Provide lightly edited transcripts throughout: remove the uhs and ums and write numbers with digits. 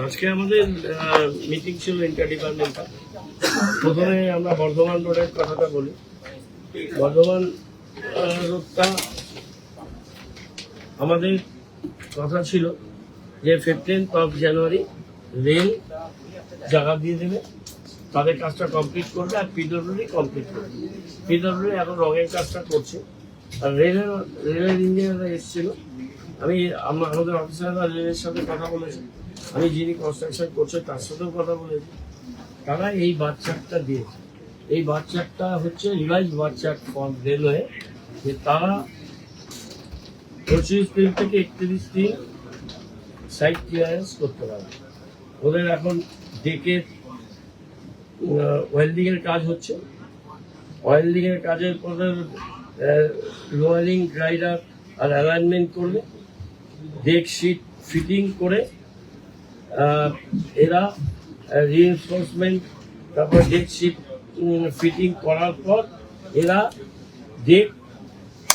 আজকে আমাদের মিটিং ছিল ইন্টার ডিপার্টমেন্টাল। প্রথমে আমরা বর্ধমান রোডের কথাটা বলি। বর্ধমান রোডটা আমাদের কথা ছিল যে 15th of January রেল জায়গা দিয়ে দেবে, তাদের কাজটা কমপ্লিট করবে আর পিডব্লিউডি কমপ্লিট করবে। পিডব্লিউডি এখন রঙের কাজটা করছে আর রেলের ইঞ্জিনিয়াররা এসেছিল। আমাদের অফিসাররা রেলের সাথে কথা বলেছে, আমি যিনি কনস্ট্রাকশন করছে তার সাথেও কথা বলেছি। তারা এই বাচ্চাটা দিয়েছে। এই বাচ্চাটা হচ্ছে রিভাইজ বাচ্চা ফর রেলওয়ে, যে তারা 25 দিন থেকে 31 দিন সাইট ক্লিয়ারেন্স করতে পারবে। ওদের এখন ডেকের ওয়েল্ডিং এর কাজ হচ্ছে। ওয়েল্ডিং এর কাজের পরে লোয়ারিং গ্রাইডার আর অ্যালাইনমেন্ট করবে, ডেক শিট ফিটিং করে এরা রিএনফোর্সমেন্ট, তারপর ডেক শিট ফিটিং করার পর এরা ডেক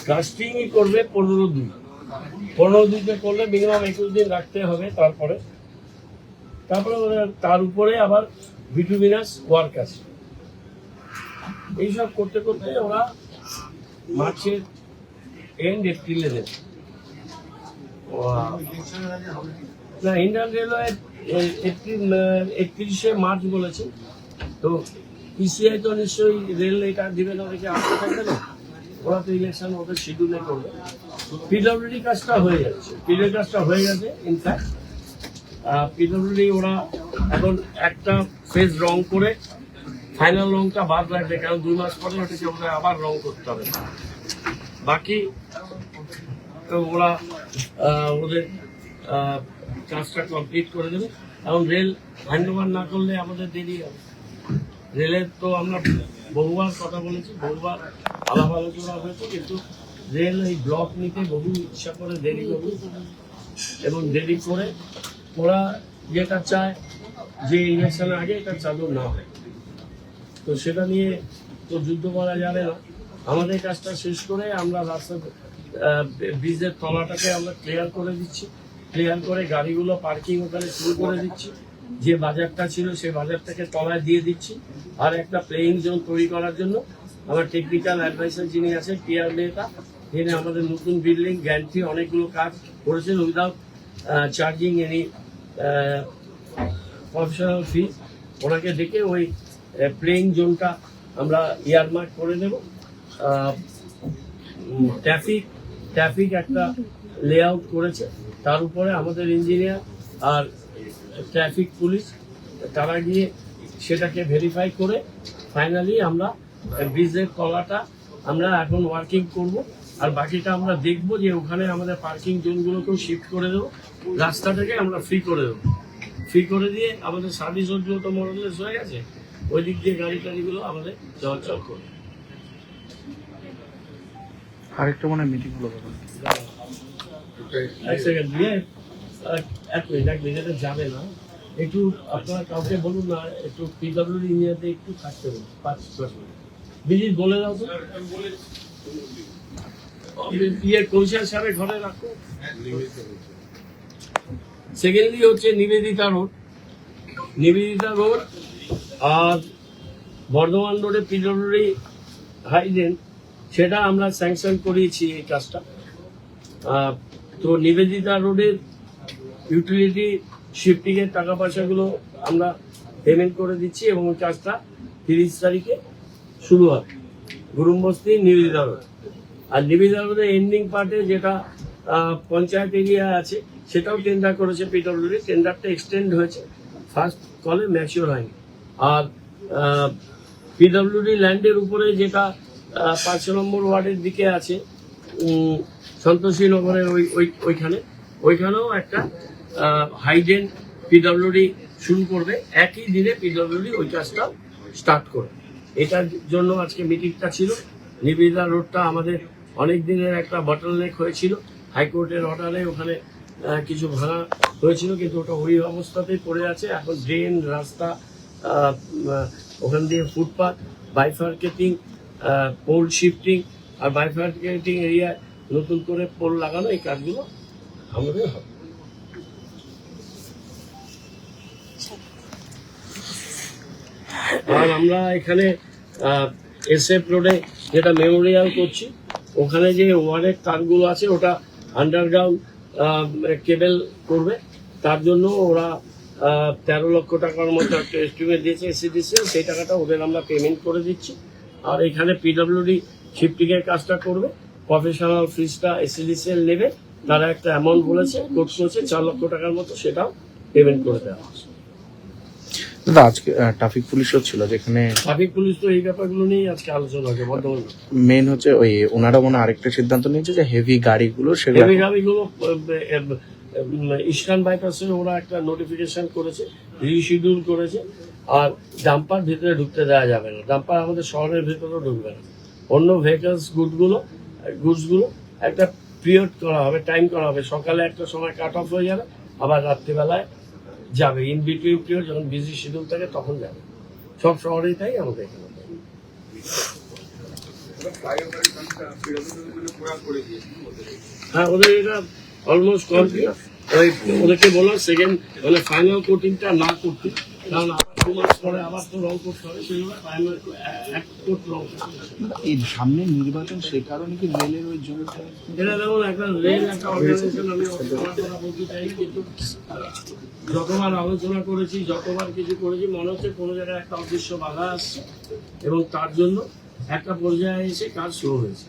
কাস্টিংই করবে 15 দিন। 15 দিনে করলে মিনিমাম 21 দিন রাখতে হবে। তারপরে তার উপরে আবার বিটুমিনাস ওয়ার্ক আছে। এইসব করতে করতে ওরা মার্চের এন্ড এপ্রিলে দেবে। না, ইন্ডিয়ান রেলওয়ে 31শে মার্চ বলেছে। তো পিসিআই তো নিশ্চয়ই রেল এটা দিবে না, দেখে আসতে থাকবে না। ওরা তো ইলেকশন ওদের শিডিউলে করবে। পিডব্লিউডি কাজটা হয়ে যাচ্ছে, পিডব্লিউডি কাজটা হয়ে গেছে। ইনফ্যাক্ট পিডব্লিউডি ওরা এখন একটা ফেজ রং করে ফাইনাল রংটা বাদ রাখবে, কারণ 2 মাস পরে ওটাকে ওদের আবার রং করতে হবে। বাকি তো ওরা ওদের কাজটা কমপ্লিট করে দেবে। এখন রেল হ্যান্ড ওভার না করলে আমাদের দেরি হবে। রেলের তো আমরা বহুবার কথা বলেছি, বহুবার আলাপ আলোচনা হয়েছে, কিন্তু রেল এই ব্লক নিতে বহু ইচ্ছা করে দেরি করবে এবং দেরি করে ওরা যেটা চায় যে ইলেকশনের আগে এটা চালু না হয়। তো সেটা নিয়ে তো যুদ্ধ করা যাবে না। আমাদের কাজটা শেষ করে আমরা রাস্তা ব্রিজের তলাটাকে আমরা ক্লিয়ার করে দিচ্ছি। ক্লিয়ার করে গাড়িগুলো পার্কিং ওখানে শুরু করে দিচ্ছি। যে বাজারটা ছিল সেই বাজারটাকে তলায় দিয়ে দিচ্ছি। আর একটা প্লেইং জোন তৈরি করার জন্য আমার টেকনিক্যাল অ্যাডভাইসার যিনি আছেন পিআর মেহতা, তিনি আমাদের নতুন বিল্ডিং গ্যান্ট্রি অনেকগুলো কাজ করেছেন উইদাউট চার্জিং এনি প্রফেশনাল ফি। ওনাকে ডেকে ওই প্লেইং জোনটা আমরা ইয়ারমার্ক করে দেব। ট্রাফিক একটা লেআউট করেছে, তার উপরে আমাদের ইঞ্জিনিয়ার আর ট্রাফিক পুলিশ তারা গিয়ে সেটাকে ভেরিফাই করে ফাইনালি আমরা ব্রিজের তলাটা আমরা এখন ওয়ার্কিং করব। আর বাকিটা আমরা দেখব যে ওখানে আমাদের পার্কিং জোনগুলোকেও শিফট করে দেবো, রাস্তাটাকে আমরা ফ্রি করে দেবো। ফ্রি করে দিয়ে আমাদের সার্ভিস রোডগুলো তো মোরলেস হয়ে গেছে, ওই দিক দিয়ে গাড়ি টাড়িগুলো আমাদের চলাচল করবে। আরেকটা মনে মিটিং হলো এক সেকেন্ড দিয়ে এক মিনিট যাবে না, একটু আপনারা কাউকে বলুন না, একটু পিডব্লিউডি ইঞ্জিনিয়ারদের একটু থাকতে বলুন 5-10 মিনিট। বিজিত বলে দাও তো, কৌশল সাহেবের ঘরে রাখো। সেকেন্ডলি হচ্ছে নিবেদিতা রোড আর বর্ধমান রোডে পিডব্লিউডি হাইডেন, সেটা আমরা স্যাংশন করিয়েছি এই কাজটা। তো নিবেদিতা রোডের ইউটিলিটি শিফটিং এর টাকা পয়সাগুলো আমরা পেমেন্ট করে দিচ্ছি এবং ওই কাজটা 30 তারিখে শুরু হবে গুরুমবস্তি নিবেদিতা রোড। আর নিবেদিতা রোডের এন্ডিং পার্টে যেটা পঞ্চায়েত এরিয়া আছে সেটাও টেন্ডার করেছে পিডব্লিউডি। টেন্ডারটা এক্সটেন্ড হয়েছে, ফার্স্ট কলে ম্যাচিওর হয়নি। আর পিডব্লিউডি ল্যান্ডের উপরে যেটা 5 নম্বর ওয়ার্ডের দিকে আছে সন্তোষী নগরের ওইখানেও একটা হাইডেন পিডব্লিউডি শুরু করবে। একই দিনে পিডব্লিউডি ওই কাজটা স্টার্ট করবে। এটার জন্য আজকে মিটিংটা ছিল। নিবেদিতা রোডটা আমাদের অনেক দিনের একটা বটলনেক হয়েছিল, হাইকোর্টের অর্ডারে ওখানে কিছু ভাঙা হয়েছিল, কিন্তু ওটা ওই অবস্থাতেই পড়ে আছে। এখন ড্রেন, রাস্তা, ওখান দিয়ে ফুটপাথ, বাইফার্কেটিং, পোল শিফটিং আর বাইফার্কেটিং এরিয়ায় নতুন করে পোল লাগানো, এই কাজগুলো আমাদের হবে। আর আমরা এখানে SF রোডে যেটা মেমোরিয়াল করছি, ওখানে যে ওয়ারের তারগুলো আছে ওটা আন্ডারগ্রাউন্ড কেবল করবে। তার জন্য ওরা 13 লক্ষ টাকার মতো একটা এস্টিমেট দিয়েছে SCDC, সেই টাকাটা ওদের আমরা পেমেন্ট করে দিচ্ছি। আর এখানে PWD শিফটিং এর কাজটা করবে, প্রফেশনাল ফিজটা SCDC নেবে, তারা একটা অ্যামাউন্ট বলেছে, কোট করেছে 4 লক্ষ টাকার মতো, সেটাও পেমেন্ট করে দেওয়া হবে। দাদা আজকে ট্রাফিক পুলিশও ছিল, যেখানে ট্রাফিক পুলিশ তো এই ব্যাপারগুলো নিয়েই আজকে আলোচনা হবে বর্তমানে। মেন হচ্ছে ওই ওনারা মনে হয় আরেকটা সিদ্ধান্ত নিয়েছে যে হেভি গাড়িগুলো সেগুলো হেভি গাড়িগুলো ইস্টার্ন বাইপাসে ওরা একটা নোটিফিকেশন করেছে, রিশিডিউল করেছে। আর ডাম্পার ভিতরে ঢুকতে দেওয়া যাবে না, ডাম্পার আমাদের শহরের ভেতরেও ঢুকবে না। অন্য ভেহিকলস গুডসগুলো একটা পিরিয়ড করা হবে, টাইম করা হবে, সকালে একটা সময় কাট অফ হয়ে যাবে, আবার রাত্রিবেলায় যাবে। ইন বিটুইন পিরিয়ড যখন বিজি শিডিউল থাকে তখন যাবে। সব শহরেই তাই, আমাদের এখানে তাই। হ্যাঁ, ওদের এটা অলমোস্ট কমপ্লিট। ওই ওদেরকে বললাম সেকেন্ড মানে ফাইনাল কোটিংটা না করতে, কারণ আবার 2 মাস পরে আবার তো রং করতে হবে, সেই জন্য ফাইনাল এক কোট রং করতে হবে। এই সামনে নির্বাচন, সেই কারণে কি রেলের ওই জমিটা এটা যেমন একটা রেল একটা অর্গানাইজেশন, আমি কথা বলতে চাই, কিন্তু যতবার আলোচনা করেছি, যতবার কিছু করেছি, মনে হচ্ছে কোনো জায়গায় একটা অদৃশ্য বাধা আসছে এবং তার জন্য একটা পর্যায়ে এসে কাজ শুরু হয়েছে।